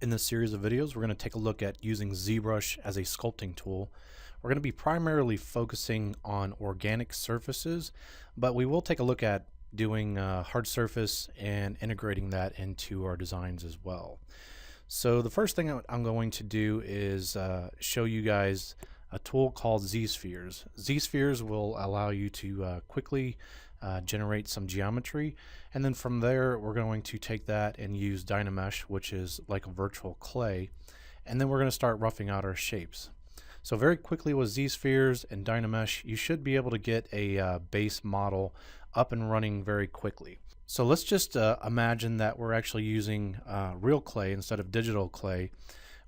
In this series of videos, we're going to take a look at using ZBrush as a sculpting tool. We're going to be primarily focusing on organic surfaces, but we will take a look at doing hard surface and integrating that into our designs as well. So the first thing I'm going to do is show you guys a tool called ZSpheres. ZSpheres will allow you to quickly generate some geometry, and then from there we're going to take that and use Dynamesh, which is like a virtual clay, and then we're going to start roughing out our shapes. So very quickly with ZSpheres and Dynamesh, you should be able to get a base model up and running very quickly. So let's just imagine that we're actually using real clay instead of digital clay.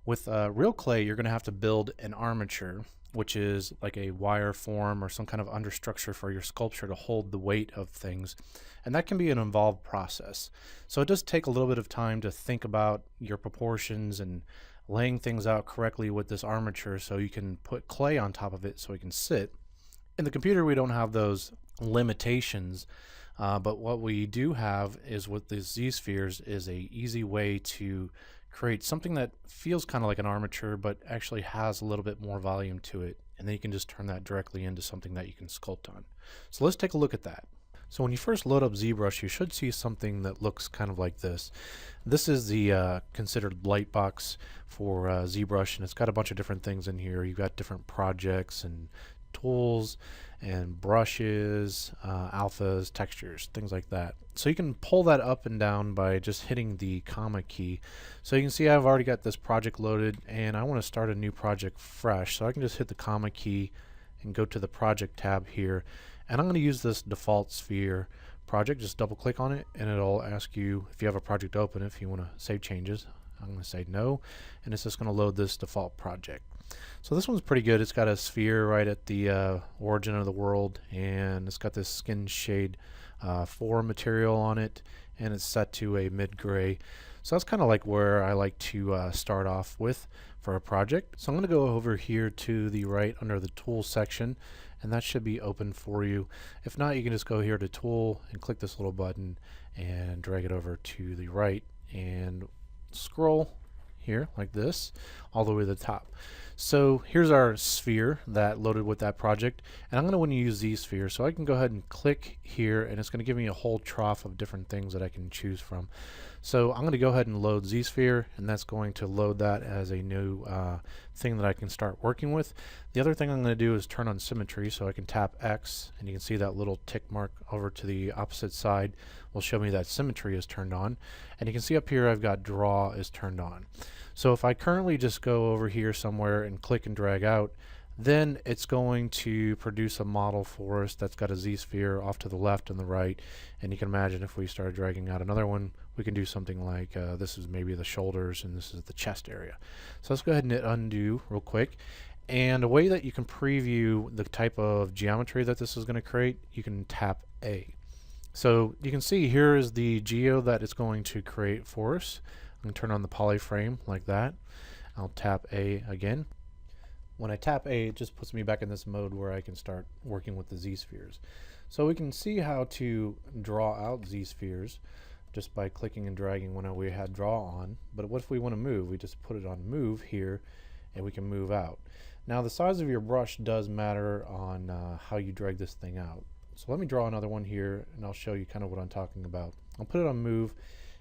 With real clay, you're going to have to build an armature, which is like a wire form or some kind of understructure for your sculpture to hold the weight of things. And that can be an involved process. So it does take a little bit of time to think about your proportions and laying things out correctly with this armature so you can put clay on top of it so it can sit. In the computer, we don't have those limitations. But what we do have is with the ZSpheres is a easy way to create something that feels kind of like an armature but actually has a little bit more volume to it, and then you can just turn that directly into something that you can sculpt on. So let's take a look at that. So when you first load up ZBrush, you should see something that looks kind of like this. This is the considered light box for ZBrush, and it's got a bunch of different things in here. You've got different projects and tools and brushes, alphas, textures, things like that. So you can pull that up and down by just hitting the comma key. So you can see I've already got this project loaded and I want to start a new project fresh. So I can just hit the comma key and go to the project tab here. And I'm going to use this default sphere project. Just double click on it and it'll ask you if you have a project open if you want to save changes. I'm going to say no, and it's just going to load this default project. So this one's pretty good. It's got a sphere right at the origin of the world, and it's got this skin shade 4 material on it, and it's set to a mid-gray. So that's kind of like where I like to start off with for a project. So I'm going to go over here to the right under the tool section, and that should be open for you. If not, you can just go here to tool and click this little button and drag it over to the right and scroll here like this all the way to the top. So here's our sphere that loaded with that project, and I'm going to want to use ZSphere, so I can go ahead and click here and it's going to give me a whole trough of different things that I can choose from. So I'm going to go ahead and load ZSphere, and that's going to load that as a new thing that I can start working with. The other thing I'm going to do is turn on symmetry, so I can tap X and you can see that little tick mark over to the opposite side will show me that symmetry is turned on, and you can see up here I've got draw is turned on. So if I currently just go over here somewhere and click and drag out, then it's going to produce a model for us that's got a Z-sphere off to the left and the right. And you can imagine if we started dragging out another one, we can do something like this is maybe the shoulders and this is the chest area. So let's go ahead and hit undo real quick. And a way that you can preview the type of geometry that this is going to create, you can tap A. So you can see here is the geo that it's going to create for us. I'm going to turn on the polyframe like that. I'll tap A again. When I tap A, it just puts me back in this mode where I can start working with the Z-spheres. So we can see how to draw out Z-spheres just by clicking and dragging when we had draw on. But what if we want to move? We just put it on move here and we can move out. Now the size of your brush does matter on how you drag this thing out. So let me draw another one here and I'll show you kind of what I'm talking about. I'll put it on move,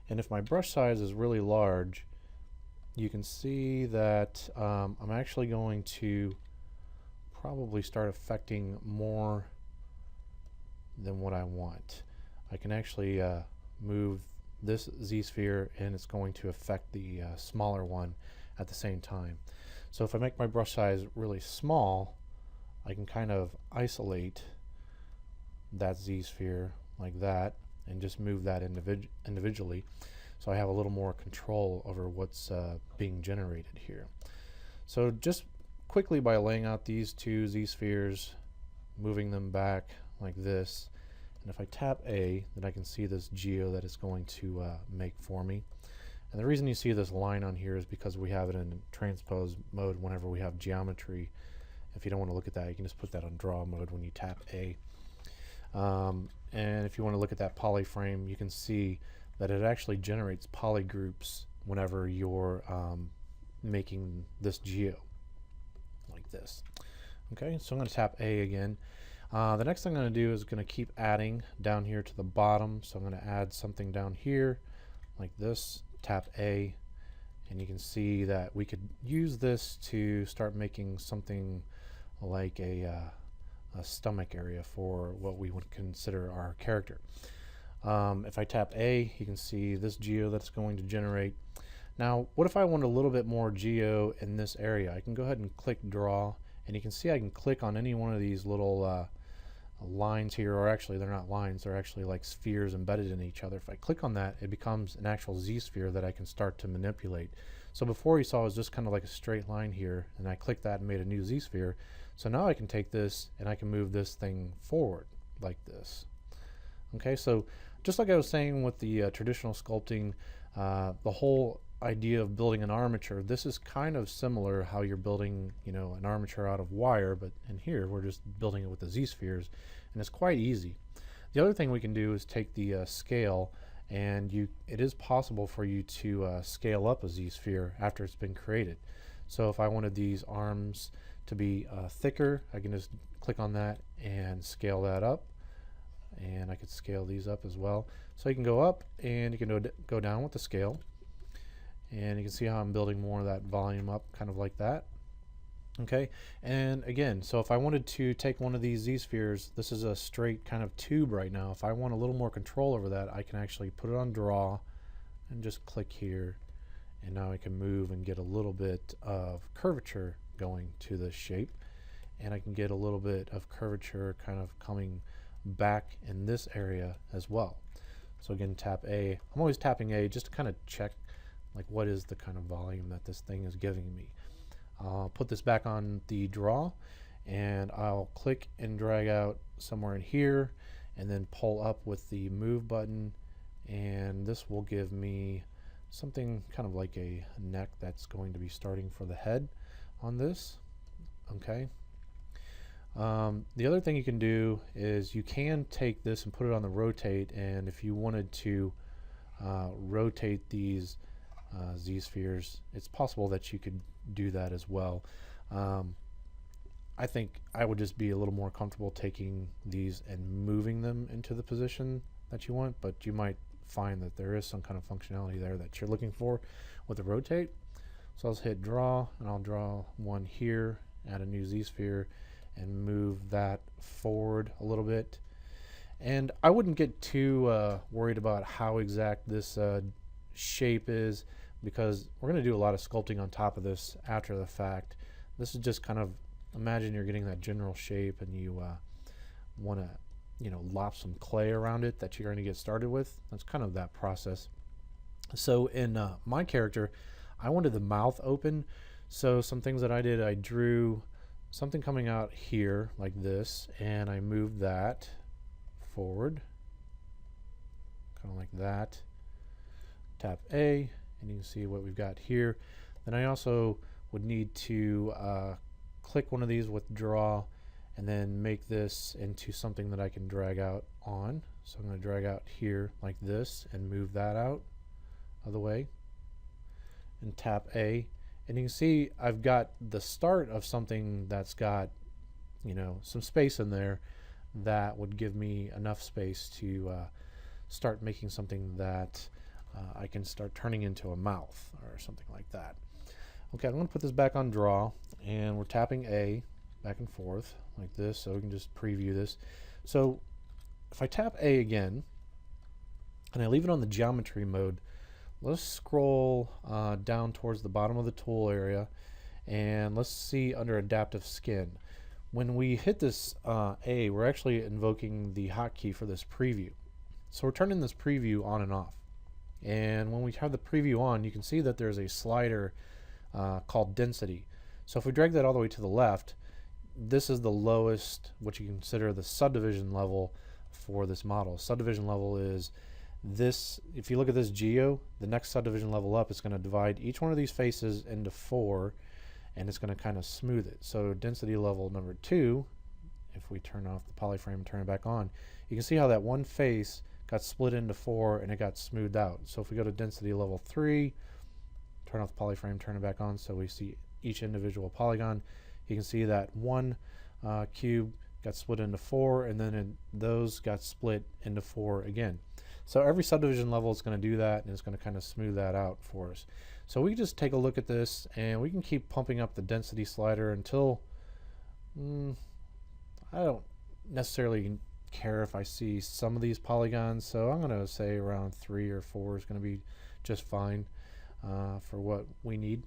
and if my brush size is really large, you can see that I'm actually going to probably start affecting more than what I want. I can actually move this Z-sphere and it's going to affect the smaller one at the same time. So if I make my brush size really small, I can kind of isolate that Z-sphere like that and just move that individually, so I have a little more control over what's being generated here. So just quickly by laying out these two Z-spheres, moving them back like this, and if I tap A, then I can see this geo that it's going to make for me. And the reason you see this line on here is because we have it in transpose mode whenever we have geometry. If you don't want to look at that, you can just put that on draw mode when you tap A. And if you want to look at that polyframe, you can see that it actually generates polygroups whenever you're making this geo like this. Okay, so I'm going to tap A again. The next thing I'm going to do is going to keep adding down here to the bottom. So I'm going to add something down here like this, tap A, and you can see that we could use this to start making something like a stomach area for what we would consider our character. If I tap A, you can see this geo that's going to generate. Now, what if I want a little bit more geo in this area? I can go ahead and click draw, and you can see I can click on any one of these little lines here, or actually they're not lines, they're actually like spheres embedded in each other. If I click on that, it becomes an actual Z-sphere that I can start to manipulate. So before you saw it was just kind of like a straight line here, and I clicked that and made a new Z-sphere. So now I can take this and I can move this thing forward like this. Okay, so just like I was saying with the traditional sculpting, the whole idea of building an armature, this is kind of similar how you're building, you know, an armature out of wire, but in here we're just building it with the Z-spheres, and it's quite easy. The other thing we can do is take the scale, and it is possible for you to scale up a Z-sphere after it's been created. So if I wanted these arms to be thicker, I can just click on that and scale that up, and I could scale these up as well. So you can go up and you can go down with the scale, and you can see how I'm building more of that volume up, kind of like that. Okay, and again, so if I wanted to take one of these Z-spheres, this is a straight kind of tube right now. If I want a little more control over that, I can actually put it on draw and just click here, and now I can move and get a little bit of curvature going to this shape, and I can get a little bit of curvature kind of coming back in this area as well. So again, tap A. I'm always tapping A just to kind of check like what is the kind of volume that this thing is giving me. I'll put this back on the draw, and I'll click and drag out somewhere in here, and then pull up with the move button, and this will give me something kind of like a neck that's going to be starting for the head on this. Okay. The other thing you can do is you can take this and put it on the rotate, and if you wanted to rotate these Z-spheres, it's possible that you could do that as well. I think I would just be a little more comfortable taking these and moving them into the position that you want, but you might find that there is some kind of functionality there that you're looking for with the rotate. So I'll just hit draw, and I'll draw one here, add a new Z-sphere, and move that forward a little bit. And I wouldn't get too worried about how exact this shape is, because we're going to do a lot of sculpting on top of this after the fact. This is just kind of, imagine you're getting that general shape and you want to, you know, lop some clay around it that you're going to get started with. That's kind of that process. So in my character, I wanted the mouth open, so some things that I did, I drew something coming out here like this, and I moved that forward kind of like that. Tap A, and you can see what we've got here. Then I also would need to click one of these with draw, and then make this into something that I can drag out on. So I'm going to drag out here like this and move that out of the way, and tap A, and you can see I've got the start of something that's got, you know, some space in there that would give me enough space to start making something that I can start turning into a mouth or something like that. Okay, I'm going to put this back on draw, and we're tapping A back and forth like this, so we can just preview this. So if I tap A again and I leave it on the geometry mode, let's scroll down towards the bottom of the tool area, and let's see under adaptive skin. When we hit this A, we're actually invoking the hotkey for this preview. So we're turning this preview on and off. And when we have the preview on, you can see that there's a slider called density. So if we drag that all the way to the left, this is the lowest, what you consider the subdivision level for this model. Subdivision level is this. If you look at this geo, the next subdivision level up is going to divide each one of these faces into 4, and it's going to kind of smooth it. So density level number 2, if we turn off the polyframe and turn it back on, you can see how that one face got split into 4 and it got smoothed out. So if we go to density level 3, turn off the polyframe, turn it back on so we see each individual polygon. You can see that one cube got split into 4, and then those got split into 4 again. So every subdivision level is going to do that, and it's going to kind of smooth that out for us. So we just take a look at this, and we can keep pumping up the density slider until I don't necessarily care if I see some of these polygons, so I'm going to say around 3 or 4 is going to be just fine for what we need.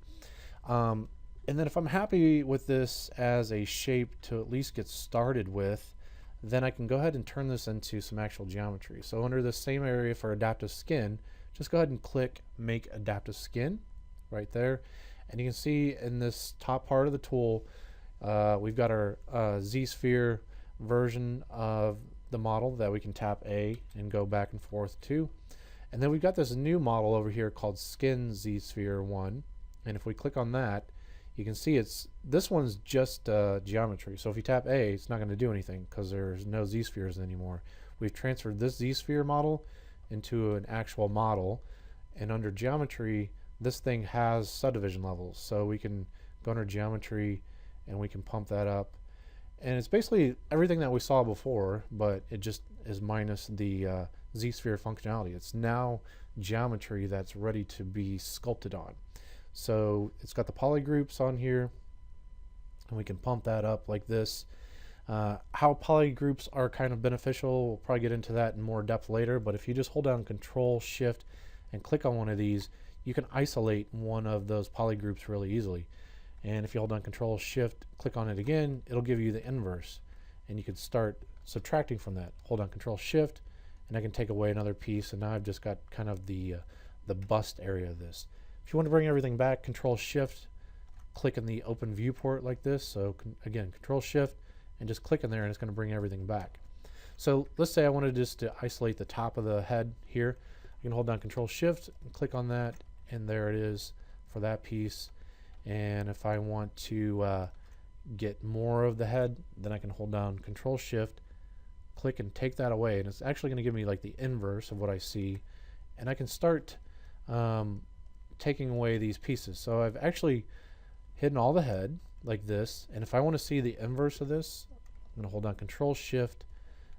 And then if I'm happy with this as a shape to at least get started with, then I can go ahead and turn this into some actual geometry. So under the same area for adaptive skin, just go ahead and click Make Adaptive Skin right there. And you can see in this top part of the tool, we've got our ZSphere version of the model that we can tap A and go back and forth to. And then we've got this new model over here called Skin ZSphere 1. And if we click on that, you can see this one's just geometry. So if you tap A, it's not going to do anything because there's no Z-spheres anymore. We've transferred this Z-sphere model into an actual model, and under geometry, this thing has subdivision levels. So we can go under geometry and we can pump that up. And it's basically everything that we saw before, but it just is minus the Z-sphere functionality. It's now geometry that's ready to be sculpted on. So it's got the polygroups on here, and we can pump that up like this. How polygroups are kind of beneficial, we'll probably get into that in more depth later, but if you just hold down Control Shift and click on one of these, you can isolate one of those polygroups really easily. And if you hold down Control Shift, click on it again, it'll give you the inverse, and you can start subtracting from that. Hold down Control Shift, and I can take away another piece, and now I've just got kind of the bust area of this. If you want to bring everything back, Control Shift, click in the open viewport like this. So again, Control Shift and just click in there, and it's going to bring everything back. So let's say I wanted just to isolate the top of the head here. You can hold down Control Shift and click on that, and there it is for that piece. And if I want to get more of the head, then I can hold down Control Shift, click and take that away, and it's actually going to give me like the inverse of what I see, and I can start taking away these pieces. So I've actually hidden all the head like this, and if I want to see the inverse of this, I'm going to hold down Control Shift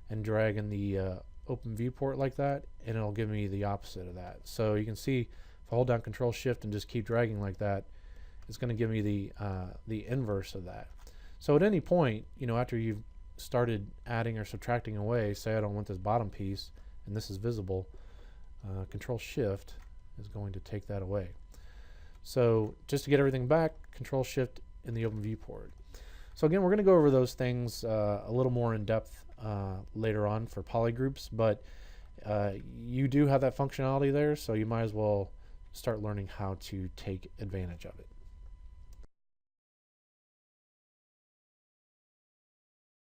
and drag in the open viewport like that, and it'll give me the opposite of that. So you can see if I hold down Control Shift and just keep dragging like that, it's going to give me the inverse of that. So at any point, you know, after you've started adding or subtracting away, say I don't want this bottom piece and this is visible, Control Shift is going to take that away. So just to get everything back, Control Shift in the open viewport. So again, we're going to go over those things a little more in depth later on for polygroups, but you do have that functionality there, so you might as well start learning how to take advantage of it.